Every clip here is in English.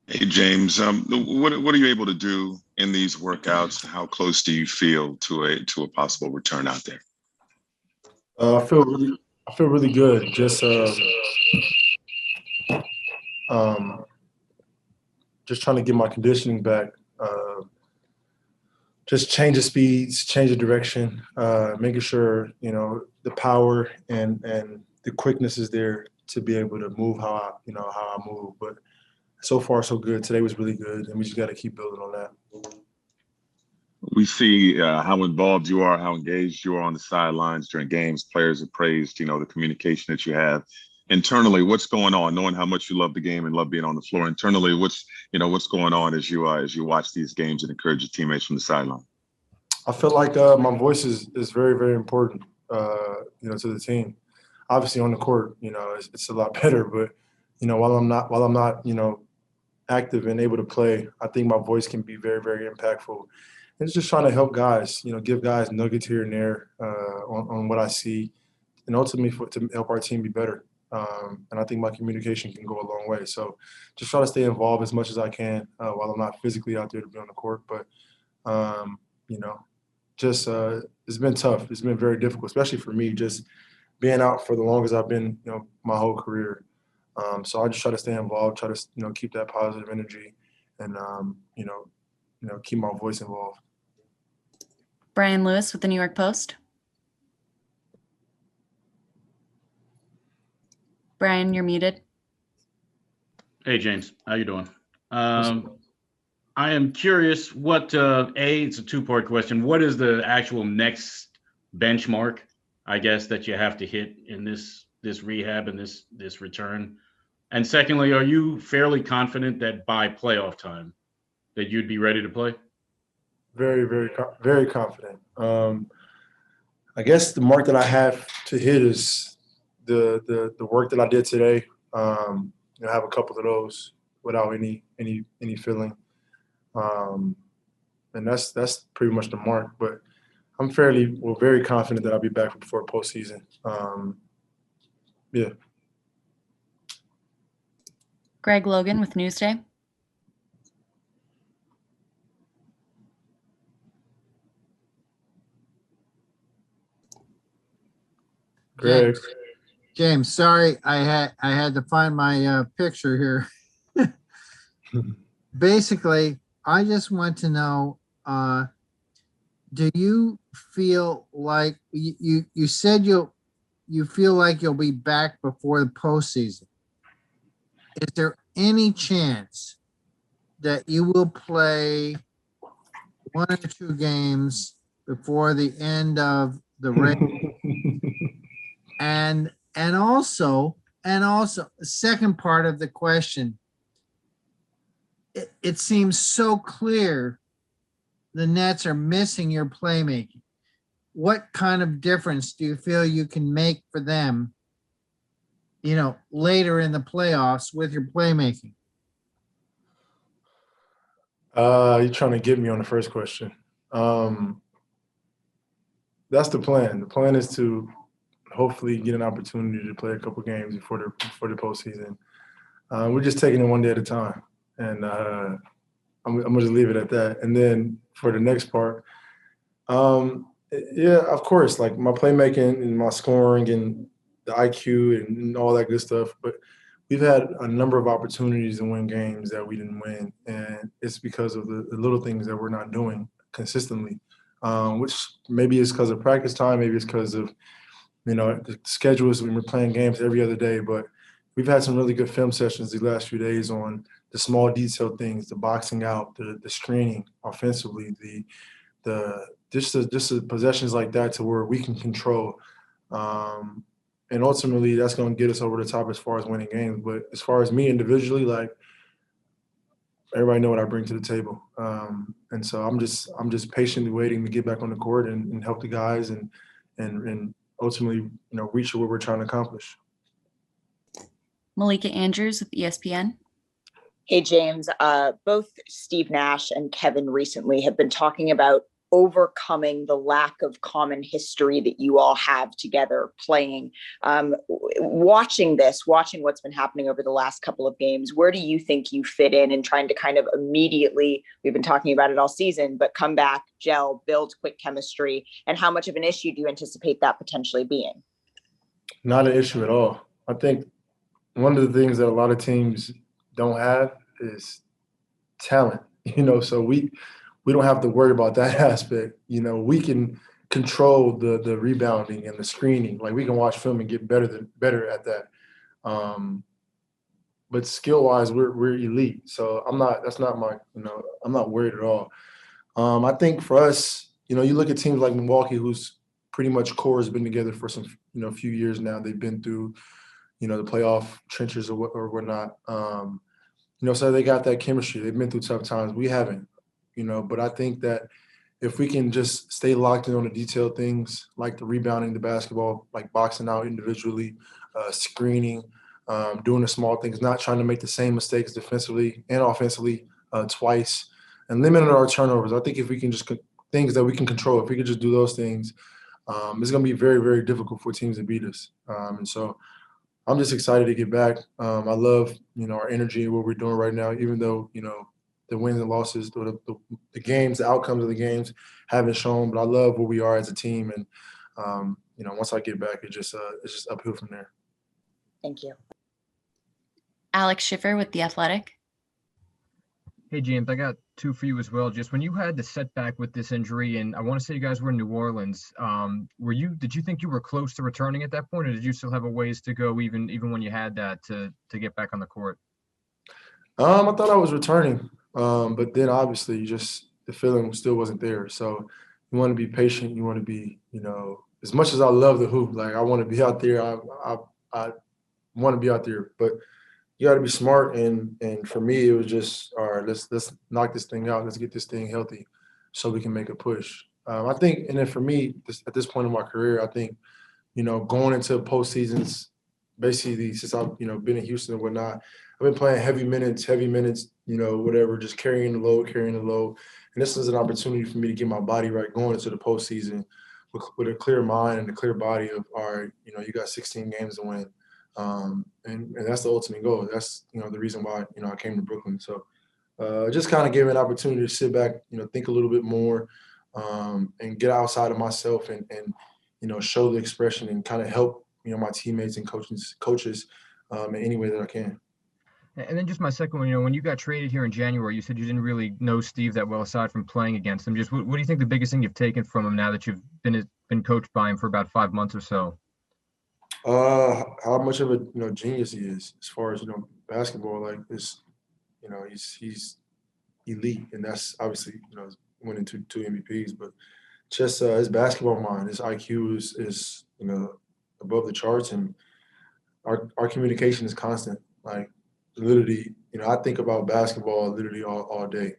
Hey James, what are you able to do in these workouts? How close do you feel to a possible return out there? Uh, I feel really, I feel really good. Um, just trying to get my conditioning back. Uh, just change the speeds, change the direction, making sure the power and the quickness is there to be able to move how I move. But so far so good. Today was really good, and we just got to keep building on that. We see how involved you are, how engaged you are on the sidelines during games. Players have praised, the communication that you have internally. What's going on? Knowing how much you love the game and love being on the floor internally, what's going on as you watch these games and encourage your teammates from the sideline? I feel like my voice is very very important. To the team. Obviously on the court, it's a lot better, but while I'm not active and able to play, I think my voice can be very, very impactful. And it's just trying to help guys, give guys nuggets here and there on what I see, and ultimately to help our team be better. And I think my communication can go a long way. So just try to stay involved as much as I can while I'm not physically out there to be on the court. But um, you know, just it's been tough. It's been very difficult, especially for me, just being out for the longest I've been, my whole career. So I just try to stay involved, try to keep that positive energy, and keep my voice involved. Brian Lewis with the New York Post. Brian, you're muted. Hey, James, how you doing? I am curious what, it's a two-part question. What is the actual next benchmark, I guess, that you have to hit in this rehab and this return? And secondly, are you fairly confident that by playoff time that you'd be ready to play? Very, very, very confident. I guess the mark that I have to hit is the work that I did today. I have a couple of those without any feeling, um, and that's pretty much the mark. But I'm very confident that I'll be back before postseason. Yeah. Greg Logan with Newsday. Greg. James, sorry, I had to find my picture here. Basically, I just want to know, do you feel like you said you feel like you'll be back before the postseason? Is there any chance that you will play one or two games before the end of the race? And also the second part of the question, it seems so clear the Nets are missing your playmaking. What kind of difference do you feel you can make for them, later in the playoffs with your playmaking? You're trying to get me on the first question. Um, that's the plan. The plan is to hopefully get an opportunity to play a couple games before the postseason. We're just taking it one day at a time, and I'm gonna just leave it at that. And then for the next part, yeah, of course, like my playmaking and my scoring and the IQ and all that good stuff. But we've had a number of opportunities to win games that we didn't win, and it's because of the little things that we're not doing consistently. Which maybe is because of practice time, maybe it's because of the schedules when we're playing games every other day. But we've had some really good film sessions the last few days on the small detailed things, the boxing out, the screening offensively, the just the possessions like that to where we can control. Um, and ultimately, that's going to get us over the top as far as winning games. But as far as me individually, like everybody know what I bring to the table, and so I'm just patiently waiting to get back on the court and help the guys and ultimately reach what we're trying to accomplish. Malika Andrews with ESPN. Hey, James. Both Steve Nash and Kevin recently have been talking about overcoming the lack of common history that you all have together playing. Watching what's been happening over the last couple of games, where do you think you fit in and trying to kind of immediately, we've been talking about it all season, but come back, gel, build quick chemistry, and how much of an issue do you anticipate that potentially being? Not an issue at all. I think one of the things that a lot of teams don't have is talent, so we don't have to worry about that aspect. We can control the rebounding and the screening. Like, we can watch film and get better at that. But skill wise, we're elite. So I'm not worried at all. I think for us, you look at teams like Milwaukee, who's pretty much core has been together for some, few years now. They've been through, the playoff trenches or whatnot. So they got that chemistry. They've been through tough times. We haven't, but I think that if we can just stay locked in on the detailed things, like the rebounding, the basketball, like boxing out individually, screening, doing the small things, not trying to make the same mistakes defensively and offensively twice, and limiting our turnovers. I think if we can just things that we can control, if we can just do those things, it's going to be very, very difficult for teams to beat us. And so I'm just excited to get back. I love, our energy and what we're doing right now, even though, the wins and losses, the games, the outcomes of the games haven't shown, but I love where we are as a team. And, once I get back, it's just uphill from there. Thank you. Alex Schiffer with The Athletic. Hey, James, I got two for you as well. Just when you had the setback with this injury, and I want to say you guys were in New Orleans, did you think you were close to returning at that point, or did you still have a ways to go even when you had that to get back on the court? I thought I was returning, but then obviously the feeling still wasn't there. So you want to be patient. You want to be, as much as I love the hoop, like I want to be out there. I want to be out there, but you got to be smart. And for me, it was just, all right, let's knock this thing out. Let's get this thing healthy so we can make a push. I think, and then for me, at this point in my career, I think, going into postseasons, basically since I've, been in Houston and whatnot, I've been playing heavy minutes, whatever, just carrying the load. And this is an opportunity for me to get my body right going into the postseason with a clear mind and a clear body of, all right, you got 16 games to win. And that's the ultimate goal. That's, the reason why, I came to Brooklyn. So just kind of gave me an opportunity to sit back, think a little bit more and get outside of myself and show the expression and kind of help, my teammates and coaches in any way that I can. And then just my second one, when you got traded here in January, you said you didn't really know Steve that well aside from playing against him. Just what do you think the biggest thing you've taken from him now that you've been coached by him for about 5 months or so? How much of a genius he is as far as basketball. Like this, he's elite, and that's obviously winning two MVPs. But just his basketball mind, his IQ is above the charts, and our communication is constant. Like literally, I think about basketball literally all day.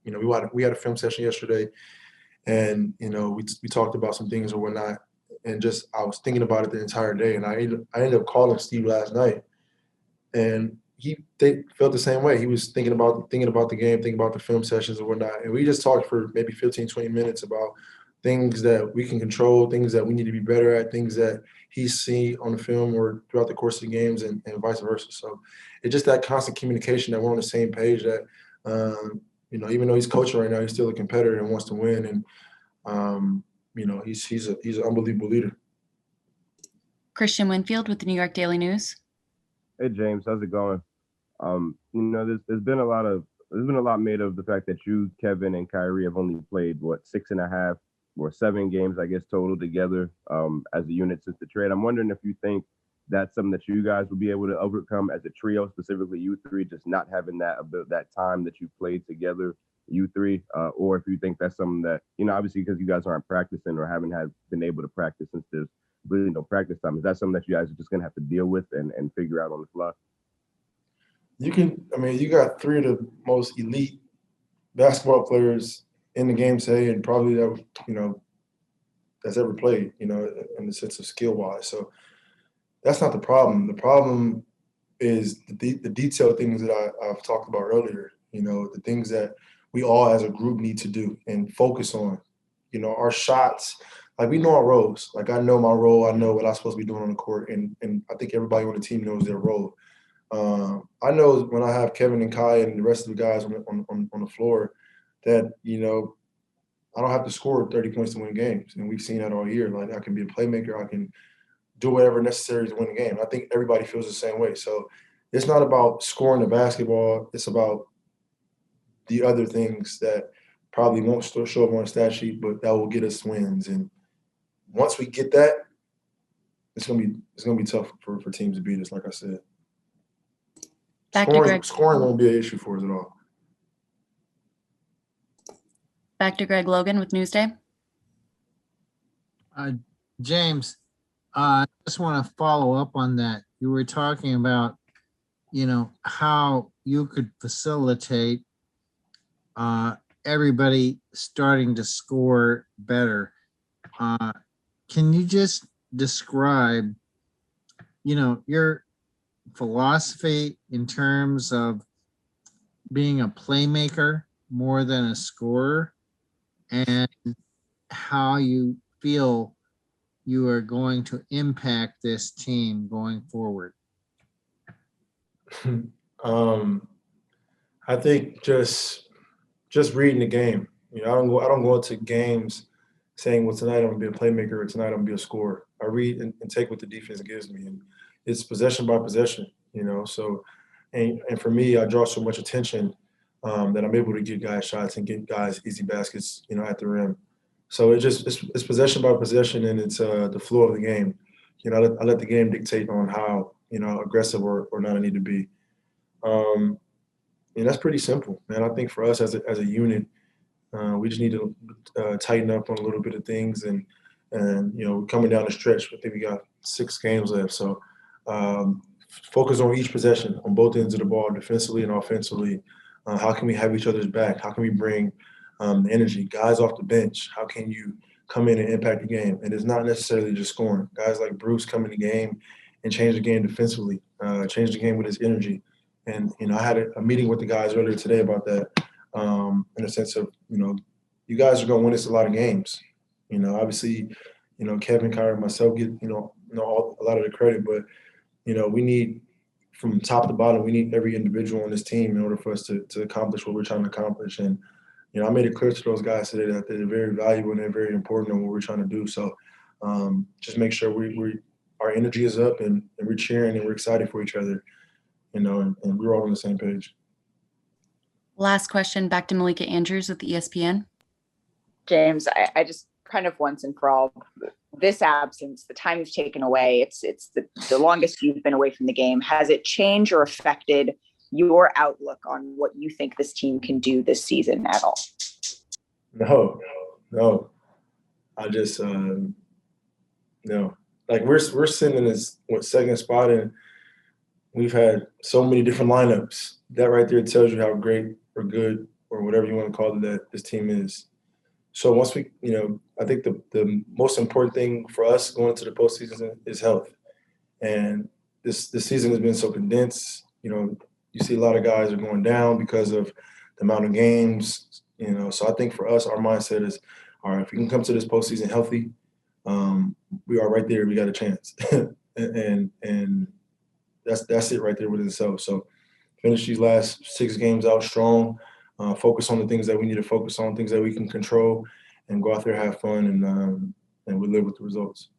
We had a film session yesterday, and we talked about some things or whatnot. And just I was thinking about it the entire day, and I ended up calling Steve last night, and he felt the same way. He was thinking about the game, thinking about the film sessions and whatnot, and we just talked for maybe 15, 20 minutes about things that we can control, things that we need to be better at, things that he's seen on the film or throughout the course of the games, and vice versa. So it's just that constant communication that we're on the same page. That even though he's coaching right now, he's still a competitor and wants to win, and he's an unbelievable leader. Christian Winfield with the New York Daily News. Hey James, how's it going? There's been a lot made of the fact that you, Kevin, and Kyrie have only played 6.5 or 7 games, I guess, total together as a unit since the trade. I'm wondering if you think that's something that you guys will be able to overcome as a trio, specifically you three, just not having that time that you played together, you three, or if you think that's something that, obviously because you guys aren't practicing or haven't been able to practice since there's really no practice time, is that something that you guys are just going to have to deal with and figure out on the fly? You got 3 of the most elite basketball players in the game today, and probably that's ever played, in the sense of skill wise. So that's not the problem. The problem is the detailed things that I've talked about earlier, the things that we all as a group need to do and focus on. You know, our shots, like we know our roles. Like I know my role, I know what I'm supposed to be doing on the court, and I think everybody on the team knows their role. I know when I have Kevin and Kai and the rest of the guys on the floor that, you know, I don't have to score 30 points to win games. And we've seen that all year. Like I can be a playmaker, I can do whatever necessary to win the game. I think everybody feels the same way. So it's not about scoring the basketball. It's about the other things that probably won't still show up on a stat sheet, but that will get us wins. And once we get that, it's gonna be tough for teams to beat us, like I said. Back to Greg. Scoring won't be an issue for us at all. Back to Greg Logan with Newsday. James, I just want to follow up on that. You were talking about, you know, how you could facilitate everybody starting to score better. Can you just describe, you know, your philosophy in terms of being a playmaker more than a scorer, and how you feel you are going to impact this team going forward? I think just reading the game. You know, I don't go into games saying, well, tonight I'm gonna be a playmaker or tonight I'm gonna be a scorer. I read and take what the defense gives me, and it's possession by possession. You know, so and for me, I draw so much attention that I'm able to get guys shots and get guys easy baskets, you know, at the rim. So it's possession by possession, and it's the flow of the game. You know, I let the game dictate on how, you know, aggressive or not I need to be. And that's pretty simple, man. I think for us as a unit, we just need to tighten up on a little bit of things, and you know, coming down the stretch, I think we got 6 games left. So focus on each possession on both ends of the ball, defensively and offensively. How can we have each other's back? How can we bring the energy? Guys off the bench, how can you come in and impact the game? And it's not necessarily just scoring. Guys like Bruce come in the game and change the game defensively, change the game with his energy. And, you know, I had a meeting with the guys earlier today about that, in the sense of, you know, you guys are going to win us a lot of games. You know, obviously, you know, Kevin, Kyrie, and myself get, you know a lot of the credit, but, you know, we need, from top to bottom, we need every individual on this team in order for us to accomplish what we're trying to accomplish. And, you know, I made it clear to those guys today that they're very valuable and they're very important in what we're trying to do. So just make sure our energy is up and we're cheering and we're excited for each other, you know, and we're all on the same page. Last question, back to Malika Andrews with ESPN. James, I just kind of once and for all, this absence, the time you've taken away, it's the longest you've been away from the game. Has it changed or affected your outlook on what you think this team can do this season at all? No. I just no. Like we're sitting in this second spot, and we've had so many different lineups. That right there tells you how great or good or whatever you want to call it that this team is. So once we, you know, I think the most important thing for us going into the postseason is health. And this season has been so condensed. You know, you see a lot of guys are going down because of the amount of games. You know, so I think for us, our mindset is, all right, if we can come to this postseason healthy, we are right there. We got a chance, and that's it right there within itself. So finish these last 6 games out strong. Focus on the things that we need to focus on, things that we can control, and go out there, have fun, and we live with the results.